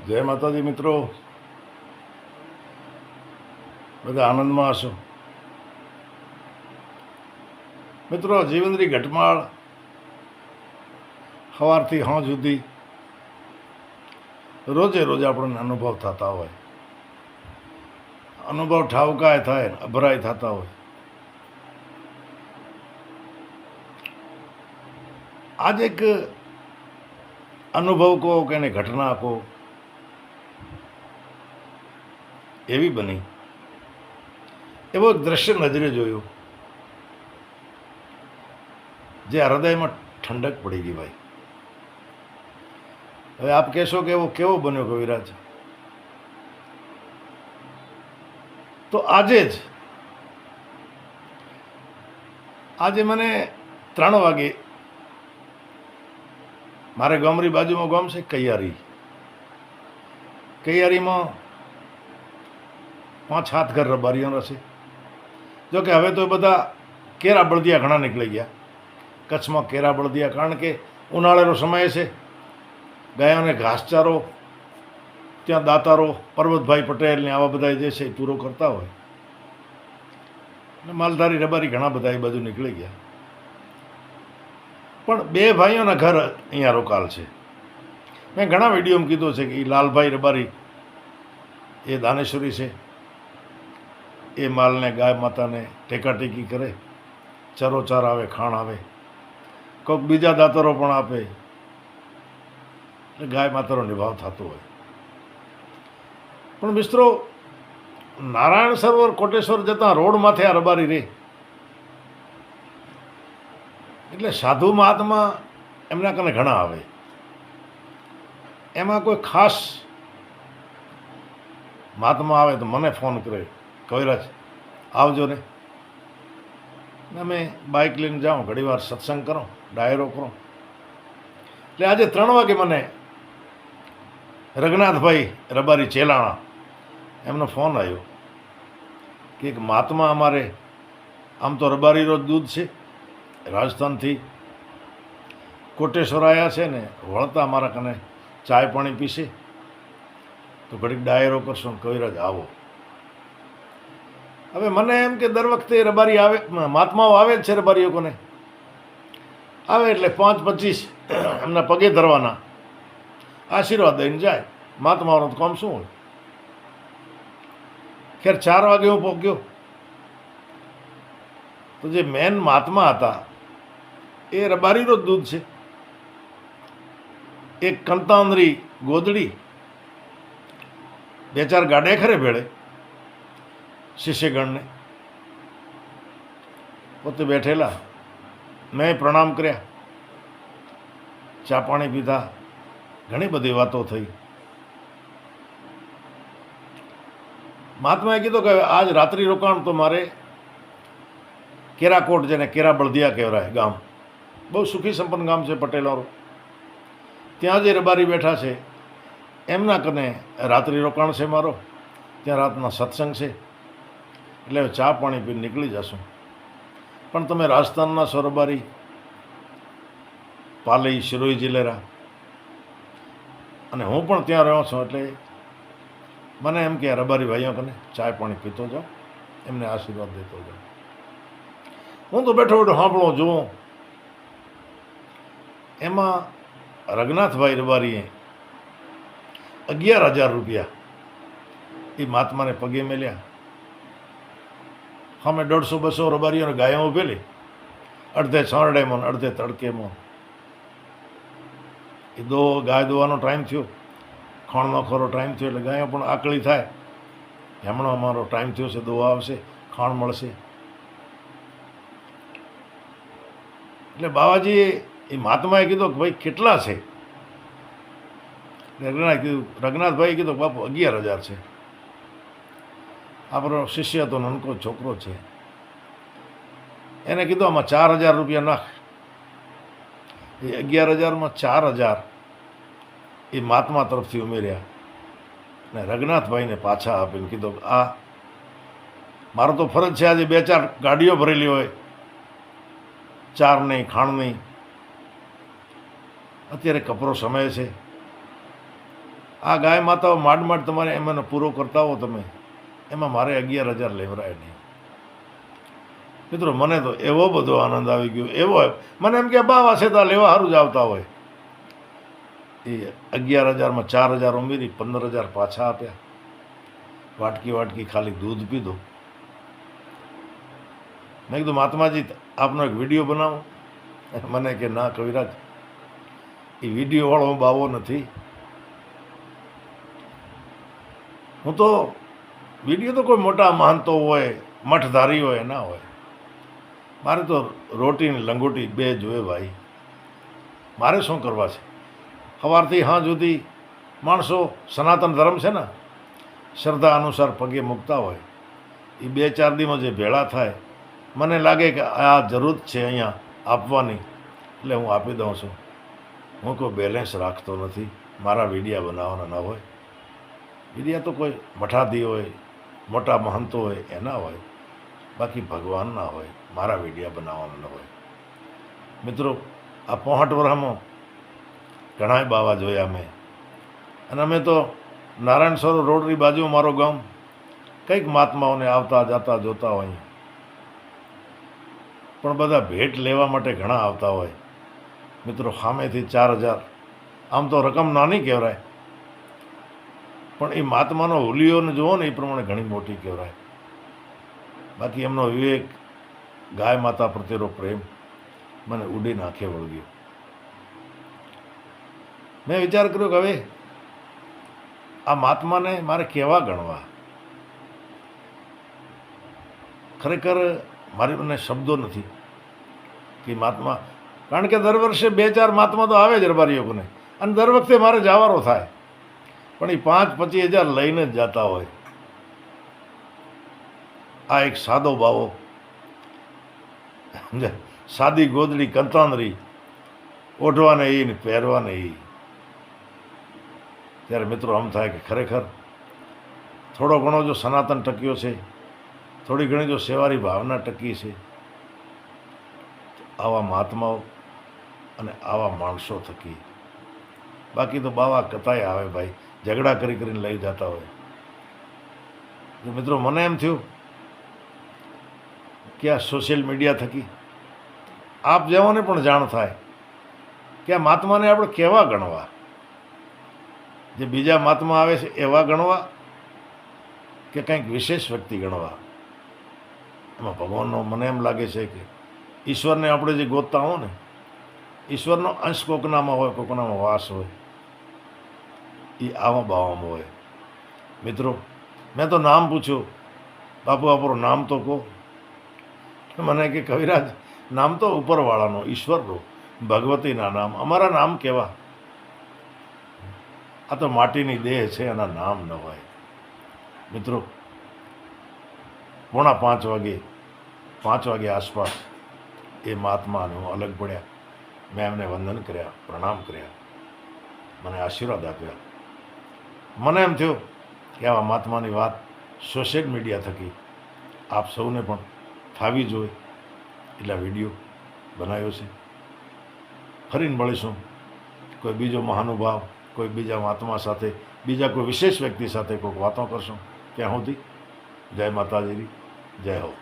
જય માતાજી મિત્રો, બધા આનંદમાં હશો. મિત્રો, જીવનની ઘટમાળ સવારથી સાંજ સુધી રોજે રોજ આપણને અનુભવ થતા હોય. અનુભવ ઠાવકાય થાય, અભરાય થતા હોય. આજ એક અનુભવ કહો કે એને ઘટના કહો એવી બની, એવો એક દ્રશ્ય નજરે જોયો જે હૃદયમાં ઠંડક પડી ગઈ. ભાઈ, હવે આપ કહેશો કે એવો કેવો બન્યો કવિરાજ? તો આજે મને 3 વાગે મારે ગામની બાજુમાં ગામ છે કૈયારીમાં 5-7 ઘર રબારીઓના છે. જો કે હવે તો બધા કેરા બળદિયા ઘણા નીકળી ગયા કચ્છમાં. કેરા બળદિયા, કારણ કે ઉનાળાનો સમય છે, ગાયોને ઘાસચારો ત્યાં દાતારો પરબતભાઈ પટેલ ને આવા બધા જે છે એ પૂરો કરતા હોય, અને માલધારી રબારી ઘણા બધા એ બાજુ નીકળી ગયા. પણ 2 ભાઈઓના ઘર અહીંયા રોકાલ છે. મેં ઘણા વિડીયોમાં કીધું છે કે એ લાલભાઈ રબારી એ દાનેશ્વરી છે. એ માલને ગાય માતાને ટેકાટેકી કરે, ચરોચાર આવે, ખાણ આવે, કોઈક બીજા દાતરો પણ આપે, એટલે ગાય માતાનો નિભાવ થતો હોય. પણ મિત્રો, નારાયણ સરોવર કોટેશ્વર જતાં રોડ માથે આ રબારી રહે, એટલે સાધુ મહાત્મા એમના કને ઘણા આવે. એમાં કોઈ ખાસ મહાત્મા આવે તો મને ફોન કરે, કવિરાજ આવજો ને. અમે બાઇક લઈને જાઉં, ઘણીવાર સત્સંગ કરો, ડાયરો કરો. એટલે આજે 3 વાગે મને રઘનાથભાઈ રબારી ચેલાણા એમનો ફોન આવ્યો કે એક મહાત્મા અમારે, આમ તો રબારીનો દૂધ છે, રાજસ્થાનથી કોટેશ્વર આવ્યા છે ને, વળતા અમારા કને ચાય પાણી પીશે તો ઘડીક ડાયરો કરશો ને કવિરાજ આવો. હવે મને એમ કે દર વખતે રબારી આવે, મહાત્માઓ આવે જ છે, રબારીઓ કોને આવે એટલે 5-25 એમના પગે ધરવાના, આશીર્વાદ દઈને જાય. મહાત્માઓનું કામ શું હોય? ખેર 4 વાગે હું પહોંચ્યો તો જે મેન મહાત્મા હતા એ રબારીનો જ દૂધ છે. એક કંતાંદરી ગોદડી, 2-4 ગાડે ખરે ભેળે શિષ્યગણને, પોતે બેઠેલા. મેં પ્રણામ કર્યા, ચા પાણી પીધા, ઘણી બધી વાતો થઈ. મહાત્માએ કીધું કે આજ રાત્રિ રોકાણ તો મારે કેરાકોટ, જેને કેરા બળદિયા કહેવાય ગામ, બહુ સુખી સંપન્ન ગામ છે પટેલોનું. ત્યાં જે રબારી બેઠા છે એમના કને રાત્રિ રોકાણ છે મારો. ત્યાં રાતના સત્સંગ છે, એટલે ચા પાણી પીને નીકળી જશું. પણ તમે રાજસ્થાનના છો રબારી, પાલઈ, શિરોઈ જિલ્લેરા, અને હું પણ ત્યાં રહ્યો છું, એટલે મને એમ કે રબારી ભાઈઓ કને ચાય પાણી પીતો જાઓ, એમને આશીર્વાદ દેતો જાઓ. હું તો બેઠો સાંભળો જુઓ. એમાં રઘનાથભાઈ રબારીએ 11,000 રૂપિયા એ મહાત્માને પગે મેલ્યા. અમે 150-200 રબારીઓને ગાયો ઉભેલી, અડધે છાંરડેમાં, અડધે તડકેમાં. એ ગાય દોવાનો ટાઈમ થયો, ખાણનો ખરો ટાઈમ થયો, એટલે ગાયો પણ આકળી થાય. હમણાં અમારો ટાઈમ થયો છે, દોવા આવશે, ખાણ મળશે. એટલે બાવાજીએ, એ મહાત્માએ કીધું કે ભાઈ કેટલા છે? રઘનાથભાઈએ કીધું બાપુ 11,000 છે. આપણો શિષ્ય તો નાનકો છોકરો છે, એને કીધું આમાં 4,000 રૂપિયા નાખ. એ 11,000માં 4,000 એ મહાત્મા તરફથી ઉમેર્યા, ને રઘનાથભાઈને પાછા આપીને કીધું આ મારો તો ફરજ છે, આજે 2-4 ગાડીઓ ભરેલી હોય, ચાર નહીં, ખાણ નહીં. અત્યારે કપરો સમય છે, આ ગાય માતાઓ માંડ તમારે એમાં પૂરો કરતા હો તમે, એમાં મારે 11,000 લેવરાય નહીં. મિત્રો મને તો એવો બધો આનંદ આવી ગયો, એવો મને એમ કે બાવા છે તો લેવા સારું જ આવતા હોય. એ 11,000માં 4,000 ઉમેરી 15,000 પાછા આપ્યા. વાટકી ખાલી દૂધ પીધો. મેં કીધું મહાત્માજી આપનો એક વિડીયો બનાવો. મને કે ના કવિરાજ, એ વિડીયોવાળો હું બાવો નથી. હું તો વિડીયો તો કોઈ મોટા મહંતો હોય, મઠધારી હોય ના હોય. મારે તો રોટી ને લંગોટી 2 જોઈએ ભાઈ. મારે શું કરવા છે? સવારથી સાંજ સુધી માણસો સનાતન ધર્મ છે ને, શ્રદ્ધા અનુસાર પગે મૂકતા હોય. એ 2-4 દીમાં જે ભેળા થાય, મને લાગે કે આ જરૂર છે અહીંયા આપવાની, એટલે હું આપી દઉં છું. હું કોઈ બેલેન્સ રાખતો નથી. મારા વિડીયા બનાવવાના ના હોય. વિડીયા તો કોઈ મઠાધી હોય, મોટા મહંતો હોય એના હોય, બાકી ભગવાનના હોય. મારા વિડીયા બનાવવાના ન હોય. મિત્રો આ 65 વર્ષમાં ઘણાય બાવા જોયા મેં. અને અમે તો નારાયણ સરોવર રોડની બાજુ મારો ગામ, કંઈક મહાત્માઓને આવતા જતા જોતા હોય. પણ બધા ભેટ લેવા માટે ઘણા આવતા હોય. મિત્રો સામેથી 4,000, આમ તો રકમ નાની કહેવાય, પણ એ મહાત્માનો હુલિયોને જુઓ ને એ પ્રમાણે ઘણી મોટી કહેવાય. બાકી એમનો વિવેક, ગાય માતા પ્રત્યેનો પ્રેમ મને ઉડી નાખે વળગ્યો. મેં વિચાર કર્યો કે હવે આ મહાત્માને મારે કેવા ગણવા. ખરેખર મારી મને શબ્દો નથી કે મહાત્મા, કારણ કે દર વર્ષે 2-4 મહાત્મા તો આવે જ રબારીઓને, અને દર વખતે મારે જવારો થાય. પણ એ 5-25 હજાર લઈને જ જતા હોય. આ એક સાદો બાવો, સાદી ગોદડી કંતાંદરી, ઓઢવાને એ ને પહેરવાને એ. ત્યારે મિત્રો આમ થાય કે ખરેખર થોડો ઘણો જો સનાતન ટક્યો છે, થોડી ઘણી જો સેવાની ભાવના ટકી છે, આવા મહાત્માઓ અને આવા માણસો થકી. બાકી તો બાવા કતાય આવે ભાઈ, ઝઘડા કરીને લઈ જતા હોય. મિત્રો મને એમ થયું કે આ સોશિયલ મીડિયા થકી આપ જેવાને પણ જાણ થાય કે આ મહાત્માને આપણે કેવા ગણવા. જે બીજા મહાત્મા આવે છે એવા ગણવા કે કંઈક વિશેષ વ્યક્તિ ગણવા. એમાં ભગવાનનો મને એમ લાગે છે કે ઈશ્વરને આપણે જે ગોતતા હો ને, ઈશ્વરનો અંશ કોકનામાં હોય, કોકનામાં વાસ હોય, એ આવા બાવામાં હોય. મિત્રો મેં તો નામ પૂછ્યું, બાપુ આપણું નામ તો કહો. મને કે કવિરાજ નામ તો ઉપરવાળાનો, ઈશ્વરનો, ભગવતીના નામ, અમારા નામ કેવા? આ તો માટીની દેહ છે, એના નામ ન હોય. મિત્રો 4:45 વાગે આસપાસ એ મહાત્માને હું અલગ પડ્યા. મેં એમને વંદન કર્યા, પ્રણામ કર્યા, મને આશીર્વાદ આપ્યા. મને એમ થયું કે આવા મહાત્માની વાત સોશિયલ મીડિયા થકી આપ સૌને પણ થાવી જોઈએ, એટલે વિડીયો બનાવ્યો છે. ફરીને મળીશું કોઈ બીજો મહાનુભાવ, કોઈ બીજા મહાત્મા સાથે, બીજા કોઈ વિશેષ વ્યક્તિ સાથે કોઈક વાતો કરશું. ત્યાં સુધી જય માતાજી, જય હો.